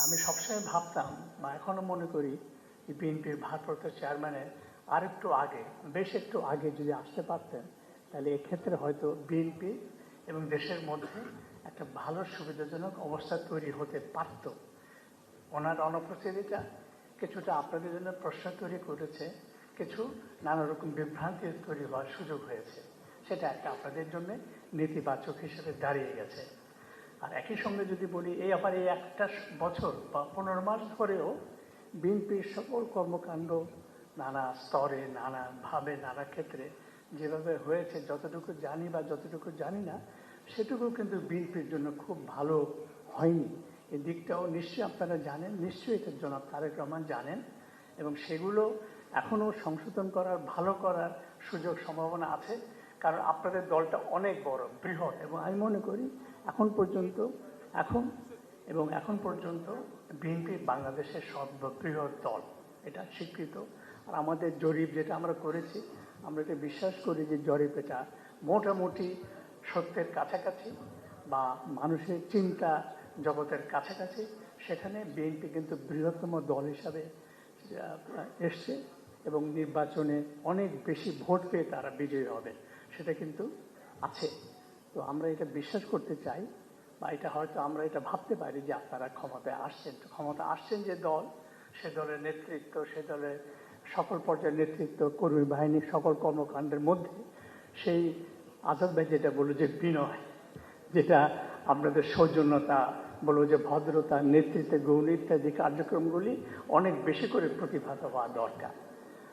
আমি সবসময় ভাবতাম বা এখনো মনে করি যে বিএনপির ভারপ্রাপ্ত চেয়ারম্যানের আরেকটু আগে, বেশ একটু আগে যদি আসতে পারতেন, তাহলে এক্ষেত্রে হয়তো বিএনপি এবং দেশের মধ্যে একটা ভালো সুবিধাজনক অবস্থা তৈরি হতে পারত। ওনার অনুপস্থিতিটা কিছুটা আপনাদের জন্য প্রশ্ন তৈরি করেছে, কিছু নানা রকম বিভ্রান্তি তৈরি হওয়ার সুযোগ হয়েছে। সেটা একটা আপনাদের জন্য নেতিবাচক হিসেবে দাঁড়িয়ে গেছে। আর একই সঙ্গে যদি বলি, এই একটা বছর বা 15 মাস ধরেও বিএনপির সকল কর্মকাণ্ড নানা স্তরে, নানাভাবে, নানা ক্ষেত্রে যেভাবে হয়েছে, যতটুকু জানি বা যতটুকু জানি না, সেটুকু কিন্তু বিএনপির জন্য খুব ভালো হয়নি। এই দিকটাও নিশ্চয়ই আপনারা জানেন, নিশ্চয়ই এটার জন্য তারেক রহমান জানেন, এবং সেগুলো এখনও সংশোধন করার, ভালো করার সুযোগ সম্ভাবনা আছে। কারণ আপনাদের দলটা অনেক বড়, বৃহৎ, এবং আমি মনে করি এখন পর্যন্ত বিএনপি বাংলাদেশের সর্ববৃহৎ দল, এটা স্বীকৃত। আর আমাদের জরিপ যেটা আমরা করেছি, আমরা এটা বিশ্বাস করি যে জরিপ এটা মোটামুটি সত্যের কাছাকাছি বা মানুষের চিন্তা জগতের কাছাকাছি। সেখানে বিএনপি কিন্তু বৃহত্তম দল হিসাবে এসছে এবং নির্বাচনে অনেক বেশি ভোট পেয়ে তারা বিজয়ী হবে, সেটা কিন্তু আছে। তো আমরা এটা বিশ্বাস করতে চাই, বা এটা হয়তো আমরা এটা ভাবতে পারি যে আপনারা ক্ষমতায় আসছেন যে দল, সে দলের নেতৃত্ব, সে দলের সকল পর্যায়ের নেতৃত্ব, কর্মী বাহিনীর সকল কর্মকাণ্ডের মধ্যে সেই আজাদ ভাই যেটা বলল যে বিনয়, যেটা আপনাদের সৌজন্যতা, বলবো যে ভদ্রতা, নেতৃত্বে গৌণ ইত্যাদি কার্যক্রমগুলি অনেক বেশি করে প্রতিভাত হওয়া দরকার।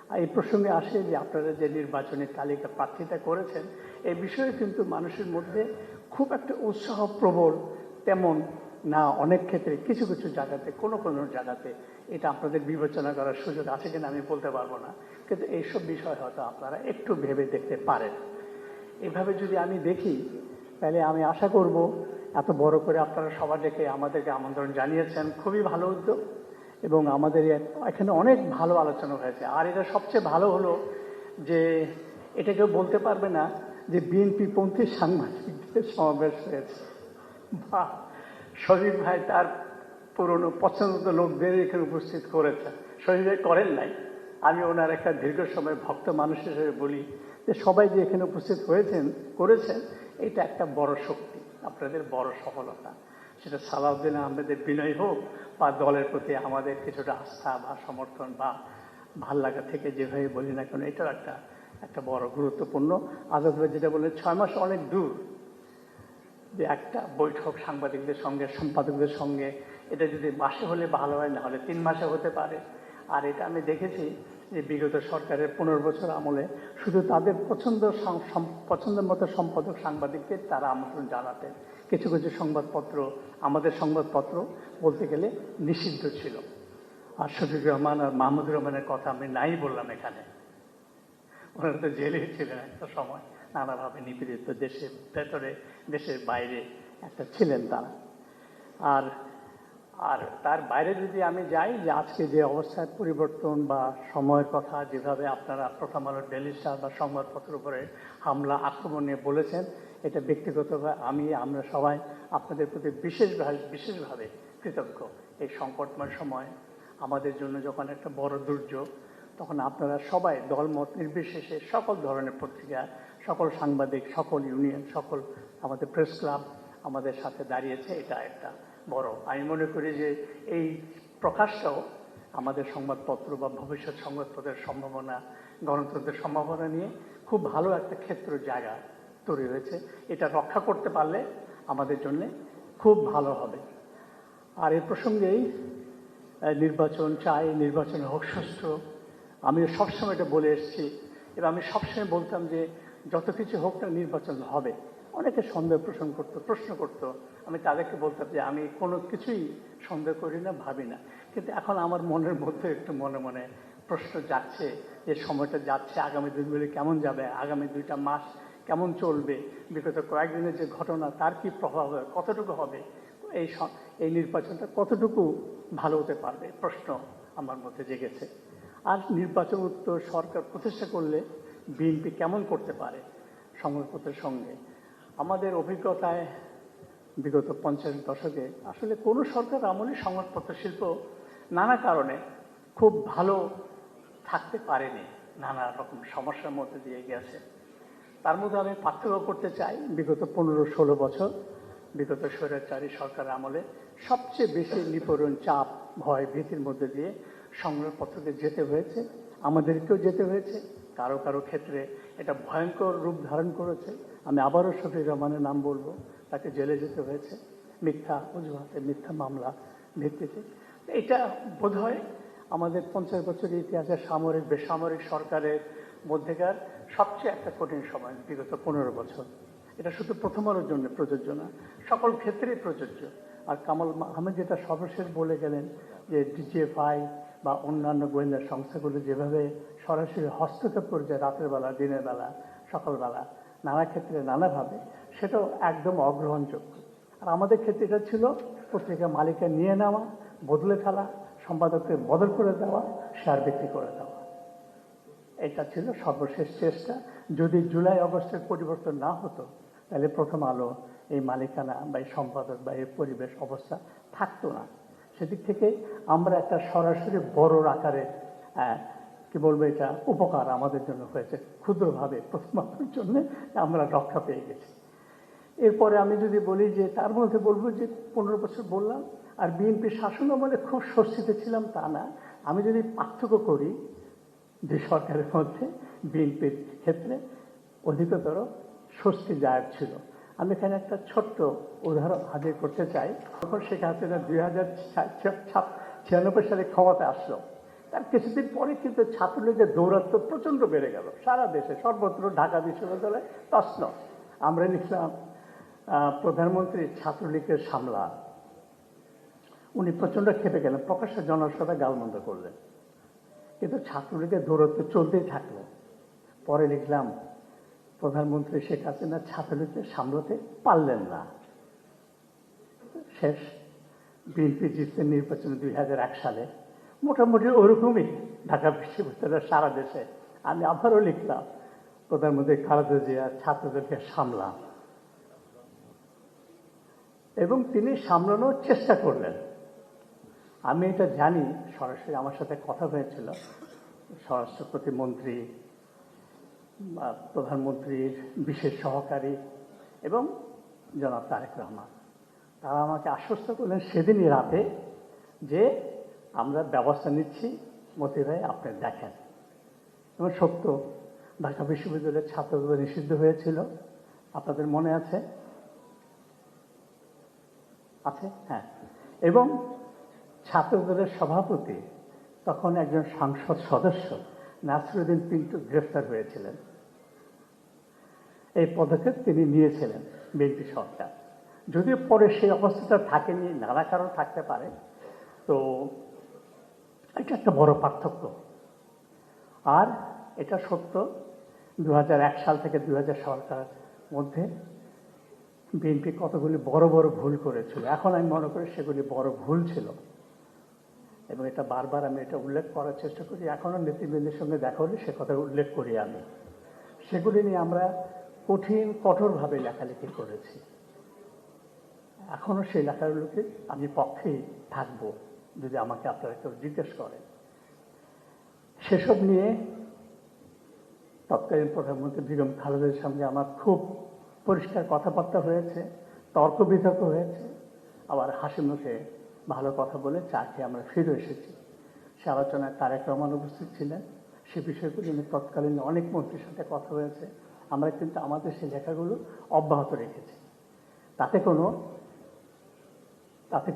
আর এই প্রসঙ্গে আসে যে আপনারা যে নির্বাচনী তালিকা প্রার্থিতা করেছেন, এই বিষয়ে কিন্তু মানুষের মধ্যে খুব একটা উৎসাহ প্রবল তেমন না। অনেক ক্ষেত্রে কিছু কিছু জায়গাতে, কোনো জায়গাতে এটা আপনাদের বিবেচনা করার সুযোগ আছে কিনা আমি বলতে পারবো না, কিন্তু এইসব বিষয় হয়তো আপনারা একটু ভেবে দেখতে পারেন। এভাবে যদি আমি দেখি, তাহলে আমি আশা করব এত বড় করে আপনারা সবার ডেকে আমাদেরকে আমন্ত্রণ জানিয়েছেন, খুবই ভালো উদ্যোগ, এবং আমাদের এখানে অনেক ভালো আলোচনা হয়েছে। আর এটা সবচেয়ে ভালো হলো যে এটা কেউ বলতে পারবে না যে বিএনপি পন্থী সাংবাদিকদের সমাবেশ হয়েছে, বা শহীদ ভাই তার পুরনো পছন্দ লোকদের এখানে উপস্থিত করেছেন। শহীদ ভাই করেন নাই, আমি ওনার একটা দীর্ঘ সময় ভক্ত মানুষ হিসেবে বলি যে সবাই যে এখানে উপস্থিত করেছেন, এটা একটা বড় শক্তি, আপনাদের বড় সফলতা। সেটা সালাউদ্দিন আহমেদের বিনয় হোক বা দলের প্রতি আমাদের কিছুটা আস্থা বা সমর্থন বা ভাল লাগা থেকে যেভাবে বলি না কেন, এটাও একটা বড় গুরুত্বপূর্ণ। আজাদ ভাই যেটা বললেন 6 মাস অনেক দূর, যে একটা বৈঠক সাংবাদিকদের সঙ্গে, সম্পাদকদের সঙ্গে, এটা যদি মাসে হলে ভালো হয়, না হলে 3 মাসে হতে পারে। আর এটা আমি দেখেছি যে বিগত সরকারের 15 বছর আমলে শুধু তাদের পছন্দের মতো সম্পাদক সাংবাদিকদের তারা আমন্ত্রণ জানাতেন। কিছু কিছু সংবাদপত্র, আমাদের সংবাদপত্র বলতে গেলে নিষিদ্ধ ছিল। আর শফিকুর রহমান আর মাহমুদুর রহমানের কথা আমি নাই বললাম এখানে, ওনারা তো জেলে ছিলেন একটা সময়, নানাভাবে নিপীড়িত, দেশের ভেতরে দেশের বাইরে একটা ছিলেন তারা। আর তার বাইরে যদি আমি যাই, যে আজকে যে অবস্থার পরিবর্তন বা সময়ের কথা যেভাবে আপনারা প্রথম আলো, ডেইলি স্টার বা সংবাদপত্রের উপরে হামলা আক্রমণ নিয়ে বলেছেন, এটা ব্যক্তিগতভাবে আমরা সবাই আপনাদের প্রতি বিশেষভাবে কৃতজ্ঞ। এই সংকটময় সময় আমাদের জন্য যখন একটা বড় দুর্যোগ, তখন আপনারা সবাই দলমত নির্বিশেষে সকল ধরনের পত্রিকা, সকল সাংবাদিক, সকল ইউনিয়ন, সকল আমাদের প্রেস ক্লাব আমাদের সাথে দাঁড়িয়েছে। এটা একটা বড়, আমি মনে করি যে এই প্রকাশটাও আমাদের সংবাদপত্র বা ভবিষ্যৎ সংবাদপত্রের সম্ভাবনা, গণতন্ত্রের সম্ভাবনা নিয়ে খুব ভালো একটা ক্ষেত্র জায়গা তৈরি হয়েছে। এটা রক্ষা করতে পারলে আমাদের জন্য খুব ভালো হবে। আর এই প্রসঙ্গেই নির্বাচন চাই, নির্বাচন হোক সুষ্ঠু। আমি সবসময় এটা বলে এসেছি, এবং আমি সবসময় বলতাম যে যত কিছু হোক না, নির্বাচন হবে। অনেকে সন্দেহ প্রশ্ন করতো, আমি তাদেরকে বলতাম যে আমি কোনো কিছুই সন্দেহ করি না, ভাবি না। কিন্তু এখন আমার মনের মধ্যে একটু মনে মনে প্রশ্ন যাচ্ছে যে সময়টা যাচ্ছে, আগামী দিনগুলি কেমন যাবে, আগামী 2টা মাস কেমন চলবে, বিগত কয়েকদিনের যে ঘটনা তার কি প্রভাব হবে, কতটুকু হবে, এই নির্বাচনটা কতটুকু ভালো হতে পারবে, প্রশ্ন আমার মধ্যে জেগেছে। আর নির্বাচন উত্তর সরকার প্রতিষ্ঠা করলে বিএনপি কেমন করতে পারে সংবাদপত্রের সঙ্গে। আমাদের অভিজ্ঞতায় বিগত 50 দশকে আসলে কোনো সরকার আমলে সংবাদপত্র শিল্প নানা কারণে খুব ভালো থাকতে পারেনি, নানা রকম সমস্যার মধ্যে দিয়ে গেছে। তার মধ্যে আমি পার্থক্য করতে চাই বিগত 15-16 বছর বিগত স্বৈরাচারী সরকারের আমলে সবচেয়ে বেশি নিপীড়ন, চাপ, ভয়, ভীতির মধ্যে দিয়ে সংবাদপত্রকে যেতে হয়েছে, আমাদেরকেও যেতে হয়েছে। কারো কারো ক্ষেত্রে এটা ভয়ঙ্কর রূপ ধারণ করেছে। আমি আবারও শফিক রহমানের নাম বলবো, তাকে জেলে যেতে হয়েছে মিথ্যা অজুহাতে, মিথ্যা মামলা ভিত্তিতে। এটা বোধহয় আমাদের 50 বছরের ইতিহাসে সামরিক বেসামরিক সরকারের মধ্যেকার সবচেয়ে একটা কঠিন সময় বিগত 15 বছর। এটা শুধু প্রথম আলোর জন্য প্রযোজ্য না, সকল ক্ষেত্রেই প্রযোজ্য। আর কামাল আহমেদ যেটা সর্বশেষ বলে গেলেন যে ডিজিএফআই বা অন্যান্য গোয়েন্দা সংস্থাগুলো যেভাবে সরাসরি হস্তক্ষেপ করেছে রাতের বেলা, দিনের বেলা, সকালবেলা, নানা ক্ষেত্রে নানাভাবে, সেটাও একদম অগ্রহণযোগ্য। আর আমাদের ক্ষেত্রে এটা ছিল পত্রিকা মালিকা নিয়ে নেওয়া, বদলে ফেলা, সম্পাদককে বদল করে দেওয়া, শেয়ার বিক্রি করে দেওয়া। এটা ছিল সর্বশেষ চেষ্টা। যদি জুলাই আগস্টের পরিবর্তন না হতো তাহলে প্রথম আলো এই মালিকানা বা এই সম্পাদক বা এই পরিবেশ অবস্থা থাকতো না। সেদিক থেকে আমরা একটা সরাসরি বড় আকারে কি বলবো, এটা উপকার আমাদের জন্য হয়েছে। ক্ষুদ্রভাবে প্রথম আলোর জন্য আমরা রক্ষা পেয়ে গেছি। এরপরে আমি যদি বলি যে তার মধ্যে বলবো যে 15 বছর বললাম, আর বিএনপি শাসন আমলে খুব স্বস্তিতে ছিলাম তা না। আমি যদি পার্থক্য করি যে সরকারের মধ্যে বিএনপির ক্ষেত্রে অধিকতর স্বস্তি জায়গ ছিল। আমি এখানে একটা ছোট্ট উদাহরণ হাজির করতে চাই। তখন শেখ হাসিনা 2096 সালে ক্ষমতা আসলো, তার কিছুদিন পরে কিন্তু ছাত্রলীগের দৌরাত্ম্য প্রচণ্ড বেড়ে গেল সারা দেশে, সর্বত্র, ঢাকা বিশ্ববিদ্যালয়ে তছনছ। আমরা লিখলাম প্রধানমন্ত্রী ছাত্রলীগের সামলা। উনি প্রচণ্ড খেপে গেলেন, প্রকাশ্যে জনসভায় গালমন্দ করলেন, কিন্তু ছাত্রলীগের দৌরাত্ম্য চলতেই থাকলো। পরে লিখলাম প্রধানমন্ত্রী শেখ হাসিনা ছাত্রলীগকে সামলাতে পারলেন না। শেষ বিএনপি জিততে নির্বাচনে 2001 সালে, মোটামুটি ওরকমই ঢাকা বিশ্ববিদ্যালয়ের সারা দেশে। আমি আবারও লিখলাম প্রধানমন্ত্রী খালেদা জিয়া ছাত্রদেরকে সামলান, এবং তিনি সামলানোর চেষ্টা করলেন। আমি এটা জানি, সরাসরি আমার সাথে কথা হয়েছিল স্বরাষ্ট্র প্রতিমন্ত্রী, প্রধানমন্ত্রীর বিশেষ সহকারী এবং জনাব তারেক রহমান। তারা আমাকে আশ্বস্ত করলেন সেদিনই রাতে যে আমরা ব্যবস্থা নিচ্ছি, মতি ভাই আপনি দেখেন। এবং সত্য, ঢাকা বিশ্ববিদ্যালয়ের ছাত্রদের নিষিদ্ধ হয়েছিল, আপনাদের মনে আছে? আছে, হ্যাঁ। এবং ছাত্রদলের সভাপতি তখন একজন সংসদ সদস্য নাসিরউদ্দিন পিন্টু গ্রেফতার হয়েছিলেন। এই পদক্ষেপ তিনি নিয়েছিলেন বিএনপি সরকার। যদিও পরে সেই অবস্থাটা থাকেনি, নানা কারণ থাকতে পারে। তো এটা একটা বড় পার্থক্য। আর এটা সত্য, 2001 সাল থেকে 2000 সরকারের মধ্যে বিএনপি কতগুলি বড় বড় ভুল করেছিল। এখন আমি মনে করি সেগুলি বড় ভুল ছিল, এবং এটা বারবার আমি এটা উল্লেখ করার চেষ্টা করি। এখনও নেতৃবৃন্দের সঙ্গে দেখা হলে সে কথা উল্লেখ করি আমি। সেগুলি নিয়ে আমরা কঠোরভাবে লেখালেখি করেছি। এখনও সেই লেখাগুলোকে আমি পক্ষেই থাকবো যদি আমাকে আপনারা কেউ জিজ্ঞেস করেন। সেসব নিয়ে তৎকালীন প্রধানমন্ত্রী বেগম খালেদার সঙ্গে আমার খুব পরিষ্কার কথাবার্তা হয়েছে, তর্ক বিতর্ক হয়েছে, আবার হাসি মুখে ভালো কথা বলে চা খেয়ে আমরা ফিরে এসেছি। সে আলোচনায় তারেক রহমান উপস্থিত ছিলেন। সে বিষয়গুলি নিয়ে তৎকালীন অনেক মন্ত্রীর সাথে কথা হয়েছে। আমরা কিন্তু আমাদের সেই লেখাগুলো অব্যাহত রেখেছি। তাতে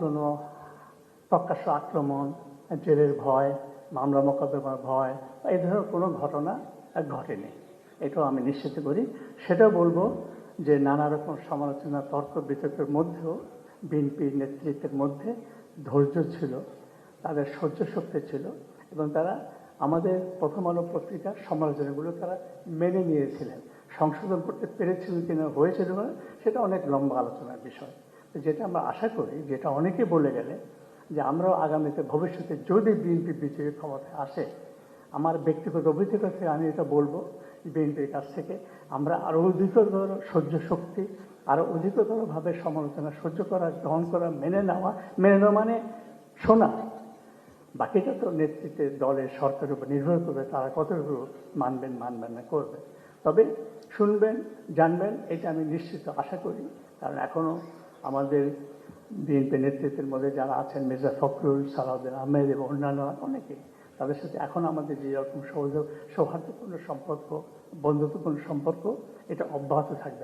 কোনো প্রকাশ্য আক্রমণ, জেলের ভয়, মামলা মোকদ্দমার ভয়, এই ধরনের কোনো ঘটনা ঘটেনি, এটাও আমি নিশ্চিত করি। সেটাও বলবো যে নানা রকম সমালোচনা, তর্ক বিতর্কের মধ্যেও বিএনপির নেতৃত্বের মধ্যে ধৈর্য ছিল, তাদের সহ্য শক্তি ছিল, এবং তারা আমাদের প্রথম আলো পত্রিকার সমালোচনাগুলো তারা মেনে নিয়েছিলেন। সংশোধন করতে পেরেছিলেন কিনা, হয়েছিল না, সেটা অনেক লম্বা আলোচনার বিষয়। যেটা আমরা আশা করি, যেটা অনেকে বলে গেলে, যে আমরাও আগামীতে ভবিষ্যতে যদি বিএনপি বিজয়ী ক্ষমতায় আসে, আমার ব্যক্তিগত অভিজ্ঞতা থেকে আমি এটা বলবো, বিএনপির কাছ থেকে আমরা আরও অধিকতর সহ্য শক্তি, আরও অধিকতরভাবে সমালোচনা সহ্য করা, গ্রহণ করা, মেনে নেওয়া মানে শোনা। বাকিটা তো নেতৃত্বের দলের সরকারের উপর নির্ভর করবে, তারা কতটুকু মানবেন না করবে। তবে শুনবেন, জানবেন, এটা আমি নিশ্চিত আশা করি। কারণ এখনও আমাদের বিএনপি নেতৃত্বের মধ্যে যারা আছেন, মির্জা ফখরুল, সালাউদ্দিন আহমেদ এবং অন্যান্য অনেকে, তাদের সাথে এখন আমাদের যে রকম সৌহার্দ্যপূর্ণ সম্পর্ক, বন্ধুত্বপূর্ণ সম্পর্ক, এটা অব্যাহত থাকবে।